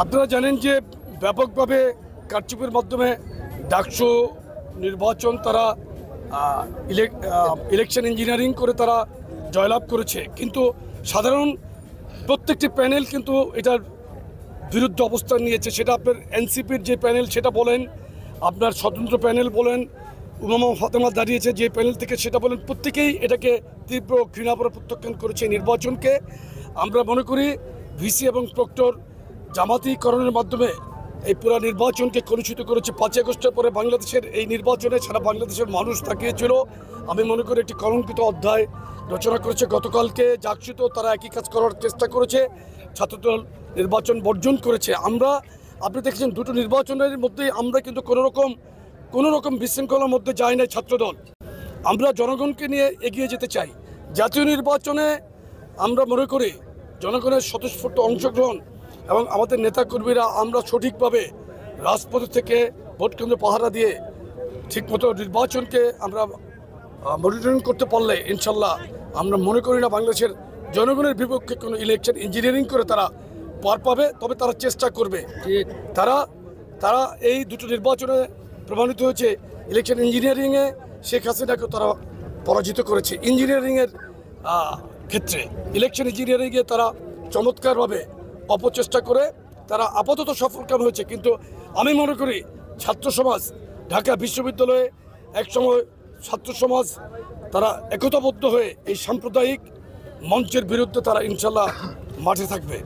আপনারা জানেন যে ব্যাপকভাবে কারচুপির মাধ্যমে ডাকসু নির্বাচন তারা ইলেকশন ইঞ্জিনিয়ারিং করে তারা জয়লাভ করেছে, কিন্তু সাধারণ প্রত্যেকটি প্যানেল কিন্তু এটার বিরুদ্ধে অবস্থান নিয়েছে। সেটা আপনার এনসিপির যে প্যানেল সেটা বলেন, আপনার স্বতন্ত্র প্যানেল বলেন, উমামা ফাতেমা দাঁড়িয়েছে যে প্যানেল থেকে সেটা বলেন, প্রত্যেকেই এটাকে তীব্র ঘৃণাভরে প্রত্যাখ্যান করেছে নির্বাচনকে। আমরা মনে করি ভিসি এবং প্রক্টর জামাতিকরণের মাধ্যমে এই পুরো নির্বাচনকে কলুষিত করেছে। 5ই আগস্টের পরে বাংলাদেশের এই নির্বাচনে সারা বাংলাদেশের মানুষ তাকিয়েছিল। আমি মনে করি একটি কলঙ্কিত অধ্যায় রচনা করেছে। গতকালকে জাকসুত তারা একই কাজ করার চেষ্টা করেছে, ছাত্রদল নির্বাচন বর্জন করেছে। আপনি দেখেছেন দুটো নির্বাচনের মধ্যেই আমরা কিন্তু কোনো রকম বিশৃঙ্খলার মধ্যে যাই নাই ছাত্রদল। আমরা জনগণকে নিয়ে এগিয়ে যেতে চাই। জাতীয় নির্বাচনে আমরা মনে করি জনগণের স্বতঃস্ফূর্ত অংশগ্রহণ এবং আমাদের নেতাকর্মীরা আমরা সঠিকভাবে রাজপথ থেকে ভোট কেন্দ্র পাহারা দিয়ে ঠিকমতো নির্বাচনকে আমরা মনিটরিং করতে পারলে ইনশাল্লাহ আমরা মনে করি না বাংলাদেশের জনগণের বিপক্ষে কোনো ইলেকশন ইঞ্জিনিয়ারিং করে তারা পার পাবে। তবে তারা চেষ্টা করবে। তারা এই দুটো নির্বাচনে প্রমাণিত হয়েছে ইলেকশন ইঞ্জিনিয়ারিংয়ে শেখ হাসিনাকে তারা পরাজিত করেছে। ইঞ্জিনিয়ারিংয়ের ক্ষেত্রে ইলেকশন ইঞ্জিনিয়ারিংয়ে তারা চমৎকারভাবে অপচেষ্টা করে তারা আপাতত সফলকাম হয়েছে। কিন্তু আমি মনে করি ছাত্র সমাজ, ঢাকা বিশ্ববিদ্যালয়ে একসময় ছাত্র সমাজ তারা একতাবদ্ধ হয়ে এই সাম্প্রদায়িক মঞ্চের বিরুদ্ধে তারা ইনশাল্লাহ মাঠে থাকবে।